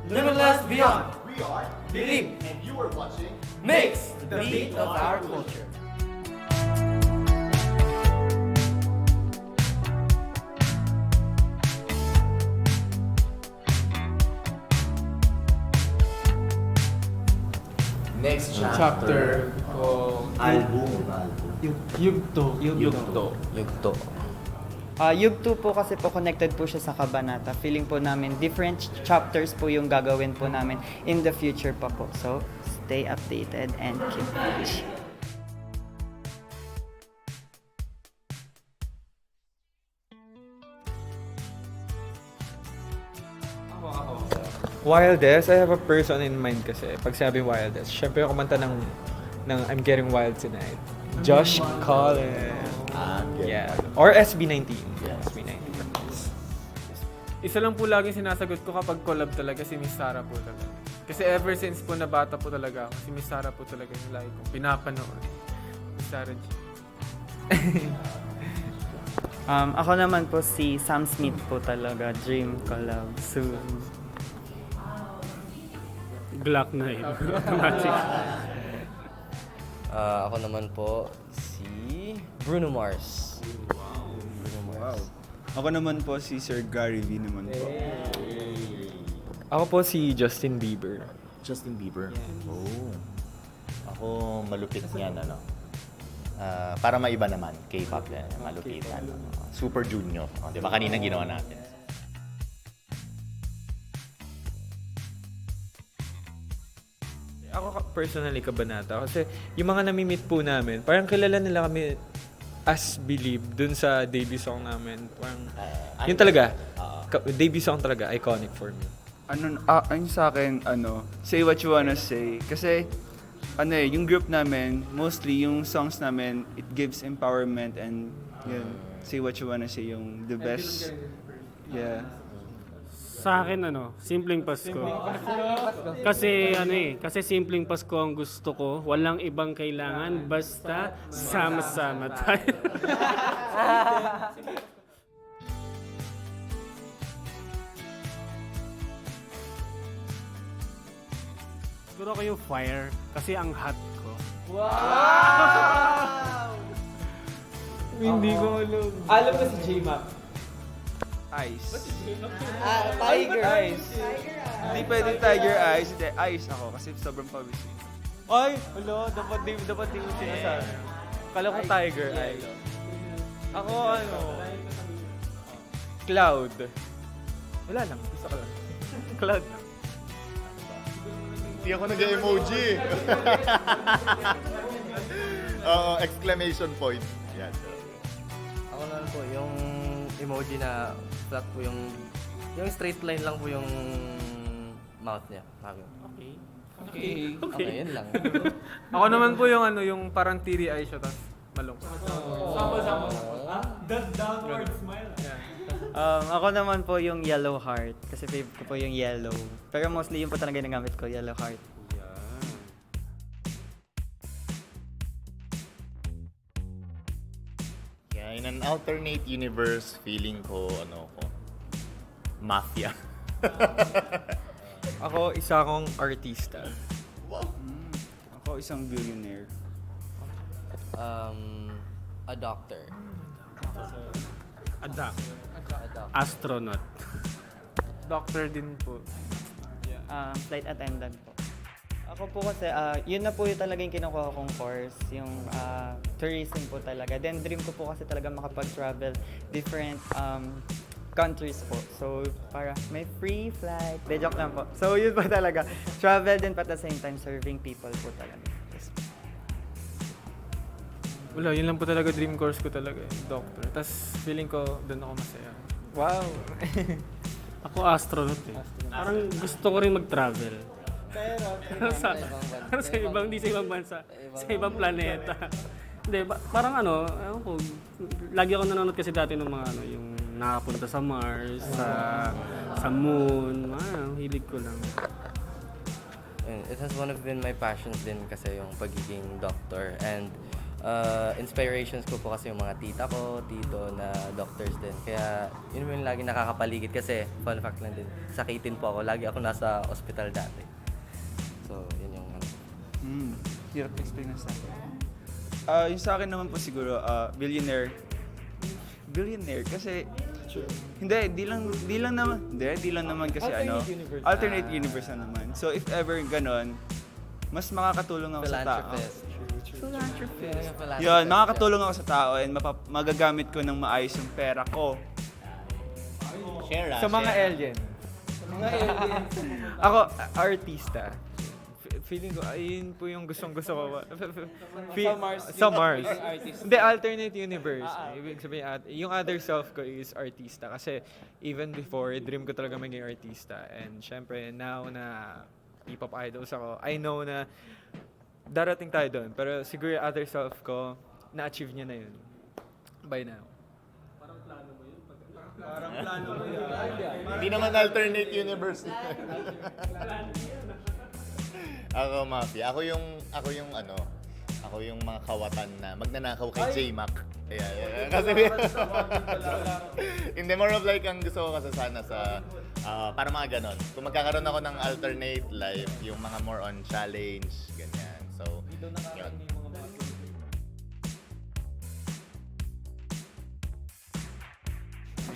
Limitless Beyond. We are Believe. and you are watching Makes the beat of our culture. Next Chapter ko Yugto. Yugto. Yugto po kasi po connected po siya sa Kabanata. Feeling po namin different chapters po yung gagawin po namin in the future pa po. So, stay updated and keep watching. Wildest, I have a person in mind kasi. Pag sabi Wildest, syempre yung kumanta ng I'm Getting Wild Tonight. Josh Collins. Yeah. Or SB19. Yeah, SB19. Isa lang po laging sinasagot ko kapag collab talaga si Miss Sarah po talaga. Kasi ever since po na bata po talaga ako, si Miss Sarah po talaga yung lagi kong pinapanood. Miss Sarah G. Ako naman po si Sam Smith po talaga. Dream collab soon. Glock 9. Automatic. Ako naman po si Bruno Mars. Bruno Mars. Ako naman po si Sir Gary V naman po. Ako po si Justin Bieber. Justin Bieber. Oh. Ako malupit niyan ano. Para maiba naman, K-pop yan, malupitan. Super Junior. Oh, 'di ba kanina ginawa natin? Ako personally Kabanata kasi yung mga nami-meet po namin, parang kilala nila kami as Believe dun sa debut song namin. Parang yun talaga. Debut song talaga iconic for me. Ayun sa akin, say what you wanna say. Kasi, yung group namin, mostly yung songs namin, it gives empowerment and yun, say what you wanna say, yung the best. Yeah. Sa akin simpleng Pasko. Kasi kasi simpleng Pasko ang gusto ko. Walang ibang kailangan basta sama-sama tayo. Siguro ko yung fire kasi ang hot ko. Hindi ko alam. Alam ko si J-Map. Ice. Tiger. Ice. Hindi pwede Tiger Eyes. Hindi, Ice ako kasi sobrang pawis. Ay, dapat di mo sinasabi. Kala ko Tiger Eye. Ako Cloud. Wala lang, isa ka lang. Cloud lang. Hindi ako nag-emoji. Exclamation point. Yan. Ako naman po, yung emoji na flat po yung straight line lang po yung mouth niya. Okay, yun lang. Ako naman po yung yung parang teary eye siya tapos malungkot. That downward smile. Ako naman po yung yellow heart. Kasi favorite ko po yung yellow. Pero mostly yun po talaga yung nagamit ko, yellow heart. Yeah, in an alternate universe, feeling ko, mafia. Ako isa akong artista. Ako isang billionaire. A doctor. Adak. Astronaut. Doctor din po. Flight attendant po. Ako po kasi, yun na po yung talaga yung kinukuha kong course, yung tourism po talaga. Then dream ko po kasi talaga makapag-travel different countries po. So, para may free flight. De, joke lang po. So, yun po talaga. Travel din pa at the same time serving people po talaga. Yes. Wala, yun lang po talaga dream course ko talaga, doctor. Tapos feeling ko doon ako masaya. Wow. Ako astronaut eh. Parang gusto ko rin mag-travel. Pero sa ibang, di sa ibang bansa, sa ibang planeta. Hindi, parang ewan ko, lagi ako nanonood kasi dati ng mga yung nakapunta sa Mars, sa Moon, hilig ko lang. It has been my passions din kasi yung pagiging doctor and inspirations ko po kasi yung mga tita ko, tito na doctors din. Kaya yun yung lagi nakakapaligid kasi fun fact lang din. Sakitin po ako. Lagi ako nasa ospital dati. So, yun yung ano. Hirap explain na sa akin. Yung sa akin naman po siguro, billionaire. Billionaire kasi di lang naman kasi Alternate universe. alternate universe na naman. So if ever ganon, mas makakatulong ako sa tao. Philanthropist. Yun, makakatulong ako sa tao and magagamit ko ng maayos yung pera ko. Share Sa mga alien. Ako, artista. Feeling ko, ayun po yung gustong-gusto ko. Sa Mars. Hindi, alternate universe. Ibig sabihin, yung other self ko is artista. Kasi even before, dream ko talaga maging artista. And syempre, now na P-pop idols ako, I know na darating tayo doon. Pero siguro yung other self ko, na-achieve niya na yun. By now. Hindi naman alternate universe. Ako, Mafia. Ako yung mga kawatan na magnanakaw kay J-Mac. Yeah. Kasi hindi, more of like ang gusto ko kasi sana sa para mga ganon. Kung magkakaroon ako ng alternate life, yung mga more on challenge, ganyan. So, yun.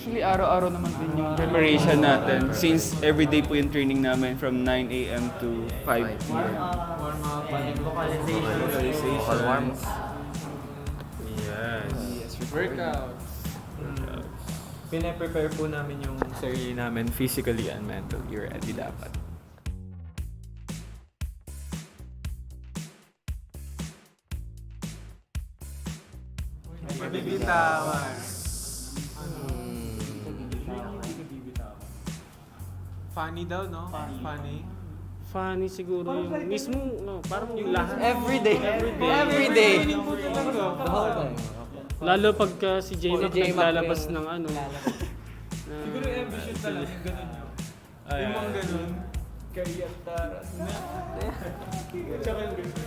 Actually, araw-araw naman din yung preparation natin since everyday po yung training namin from 9 a.m. to 5 p.m. Vocal warm-up. Yes. Workouts. Pina-prepare po namin yung sarili namin physically and mentally ready dapat. Mabibitawan. Funny daw, no? Funny. Funny siguro yung mismo, no, parang yung lahat. Everyday. The whole time. Lalo pagka si J-Mac Si J-Mac naglalabas yung- ng ano. Siguro yung ambition talaga, yung ganun yun. Yung mga ganun, career taras na. Tsaka yung ganun.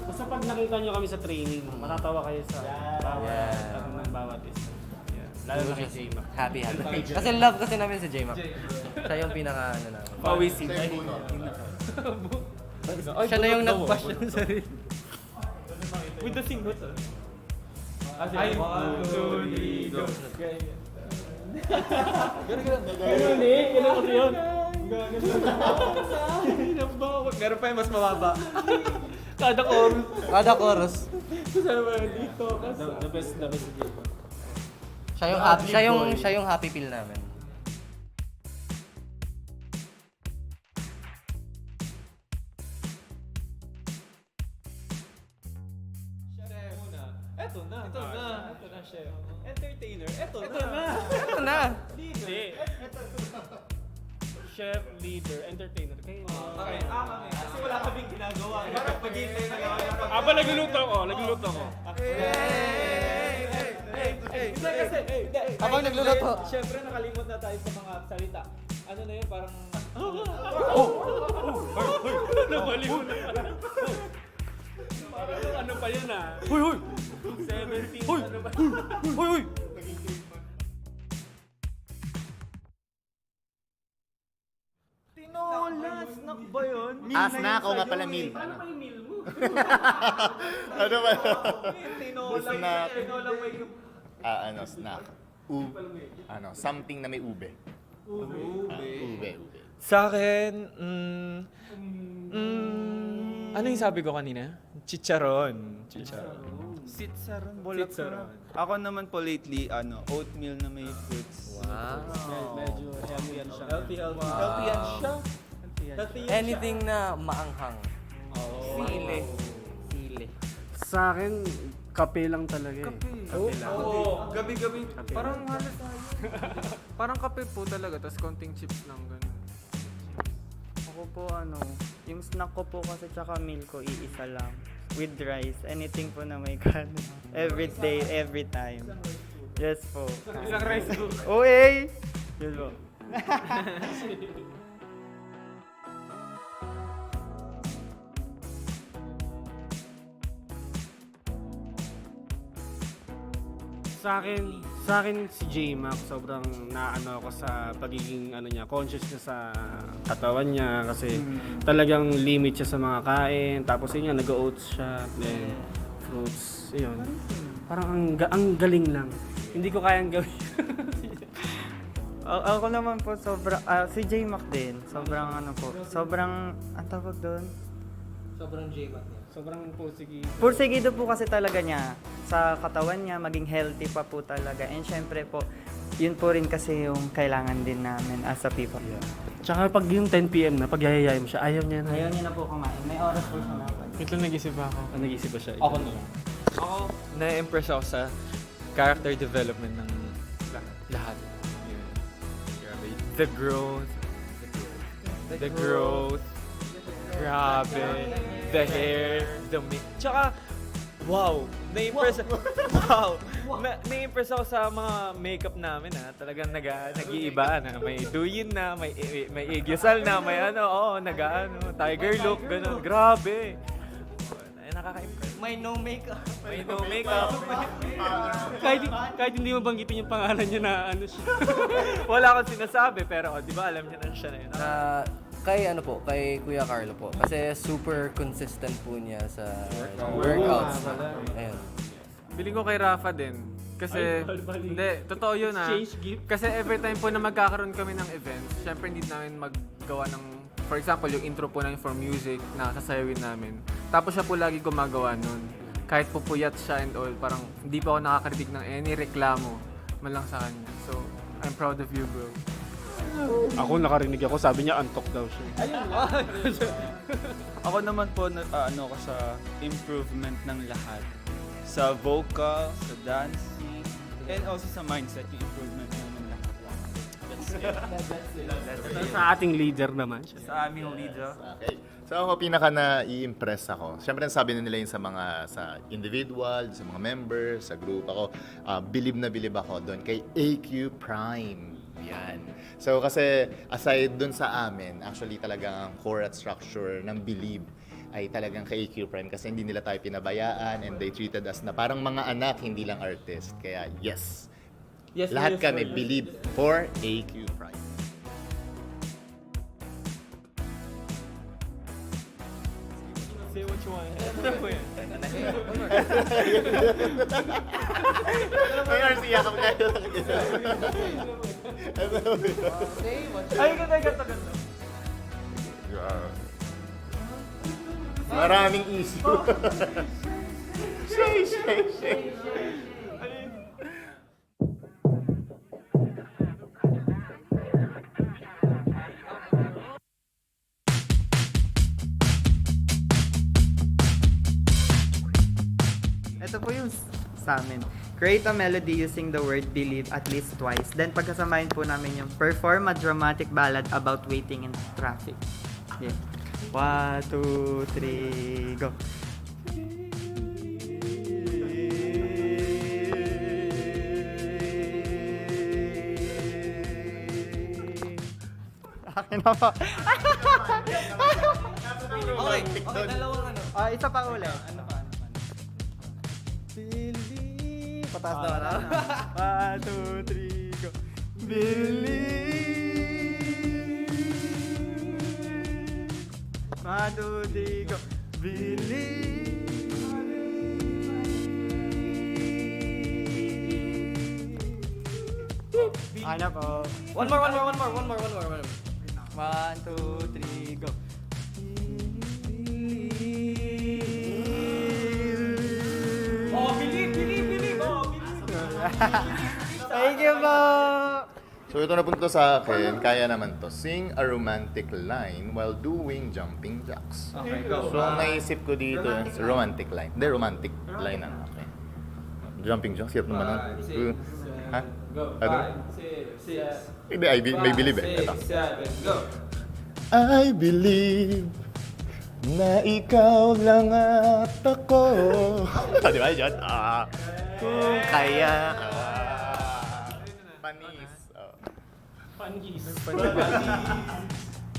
Basta pag nakita nyo kami sa training, matatawa kayo sa bawat, Yeah. ng bawat isa. Yeah. Lalo na kay J-Mac. Happy. Kasi love kasi namin si J-Mac. Siya yung pinaka ano namin. Pawisin. Siya na yung nag-bash ng sarili. With the singot, I'm one, two, three, go. Ganun eh, ganun kasi yun. Meron pa yung mas mababa. Kada chorus. Sana ba yun dito? The best si J-Mac. Siya yung happy pill namin. Ito na, chef. Entertainer, ito na. Ito na. Hindi. Chef, leader, entertainer. Kayo. Okay, kami. Kasi wala kaming ginagawa. Parang pag-ibig na lang. Aba, nagluluto ako. Hindi kasi, Habang nagluluto. Siyempre, nakalimot na tayo sa mga salita. Ano na yun, parang... Nabaliw na pala. Parang ano pa yun ah. 17, ano ba? Tinola, snack ba yun? Snack o nga pala meal. Ano ba yung meal mo? Ano ba? Tinola, Snack. tinola may... Snack. Something na may ube. Ube. Sa akin, ano yung sabi ko kanina? Chicharon. Sitsaron, Sitsaron. Ako naman po lately, oatmeal na may fruits. Medyo healthy yan siya. Healthy yan siya. Anything na maanghang. Sili. Sa akin, kape lang talaga eh. Kape lang. Gabi-gabi. Parang halos parang kape po talaga, tapos konting chips lang ganun. Ako po yung snack ko po kasi tsaka meal ko iisa lang. With rice, anything po na may kanin. Every day, every time. Yes po. Isang rice book. Okay! Yun po. Sa akin si J-Mac, sobrang naano ako sa pagiging niya, conscious niya sa katawan niya kasi talagang limit siya sa mga kain. Tapos yun nga, nag-oats siya, then fruits, yun. Parang ang galing lang. Hindi ko kayang gawin. Ako naman po si J-Mac din. Sobrang, ang tawag doon? Sobrang J-Mac niya. Sobrang pusigi. Pursigido po kasi talaga niya sa katawan niya, maging healthy pa po talaga. And syempre po, yun po rin kasi yung kailangan din namin as a people. Tsaka pag yung 10 PM na, pag yayayay mo siya, ayaw niya na. Ayaw niya na po kumain. May oras po siya na. Ito nag-isip ako. Nag-isip ba siya? Ako na lang. Ako, na-impress ako sa character development ng lahat. Yun. Grabe. The growth. The growth. Grabe. The hair. The tsaka, wow. Na-impress. Wow. Na-impress ako sa mga makeup namin ha. Talagang nag-iiba na. May duyin na, may igyasal na, may tiger look, gano'n. Grabe. Nakaka-impress. May no makeup. May no makeup. kahit hindi mo banggitin yung pangalan niya na ano siya. Wala akong sinasabi, pero di ba alam niya na siya na yun. Kay Kuya Carlo po. Kasi super consistent po niya sa workouts. Ayun. Feeling ko kay Rafa din. Kasi, hindi, totoo yun Change gift. Kasi every time po na magkakaroon kami ng events, syempre hindi namin maggawa ng, for example, yung intro po namin for music na sasayawin namin. Tapos siya po lagi gumagawa nun. Kahit po puyat siya and all, parang hindi pa ako nakakarinig ng any reklamo man lang sa kanya. So, I'm proud of you, bro. Ako nakarinig ako, sabi niya antok daw siya. Ako naman po, ano ko sa improvement ng lahat. Sa vocal, sa dancing, and also sa mindset, yung improvement ng lahat. Sa ating leader naman siya. Sa aming leader. Okay. So ako pinaka na-i-impress ako. Siyempre sabi na nila yun sa individual, sa mga members, sa group ako. Believe na believe ako doon kay AQ Prime. Yan. So kasi aside doon sa amin, actually talagang core at structure ng Believe ay talagang kay AQ Prime kasi hindi nila tayo pinabayaan and they treated us na parang mga anak, hindi lang artist. Kaya yes. Lahat kami believe for AQ Prime. Say what you want. Ano po yan? May Garcia ka kayo. Ay, ganda. Maraming issue. Shay. Ito po yung sa amin. Create a melody using the word believe at least twice. Then pagkasamahin po namin yung perform a dramatic ballad about waiting in traffic. Yeah. 1, 2, 3, go. Akin na po. Okay, dalawang ano. Isa pa ulit. Ano pa? Believe. Pataas na ano? 1, 2, 3, go. Believe. 1, 2, 3, go. Believe. Ano po? One more. 1, 2, 3, go. Oh, believe. Thank you po. So ito napunta sa akin, kaya naman to. Sing a romantic line while doing jumping jacks. Okay, go. So ang naisip ko dito, is romantic line. Hindi, romantic line na. Okay. Jumping jacks, hirap naman nun. Ha? Ano? Hindi, may believe eh. Ito. I believe na ikaw lang at ako. Di ba yun? Kung kaya. Panis.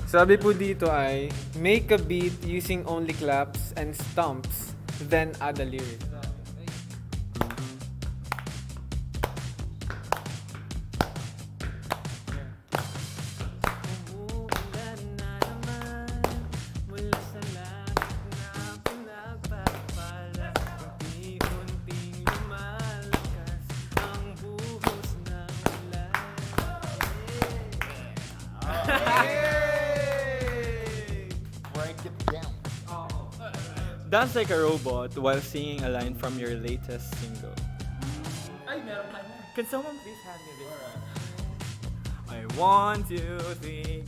Sabi po dito ay, make a beat using only claps and stomps, then add a lyric. Dance like a robot while singing a line from your latest single. Can someone please hand me this? I 1, 2, 3,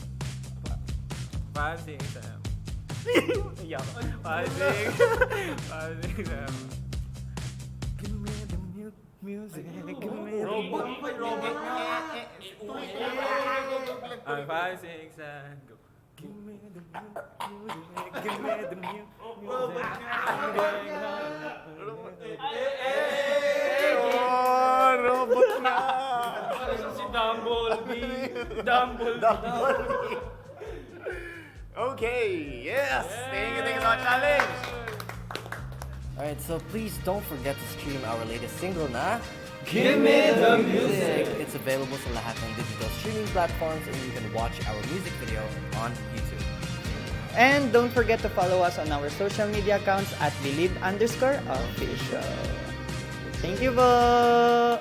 5, 6, 7. Yeah. 5, 6, 5, 6, 7. Give me the music. Give me the robot. 5, 6, 7, go. Give me the music. Give me the music. Robot na! Si Dumblebee. Dumblebee. Okay, yes! Thank you so much, Alex! Alright, so please don't forget to stream our latest single na Give me the music. It's available sa lahat ng digital streaming platforms and you can watch our music video on YouTube. And don't forget to follow us on our social media accounts at Believe_official. Thank you po!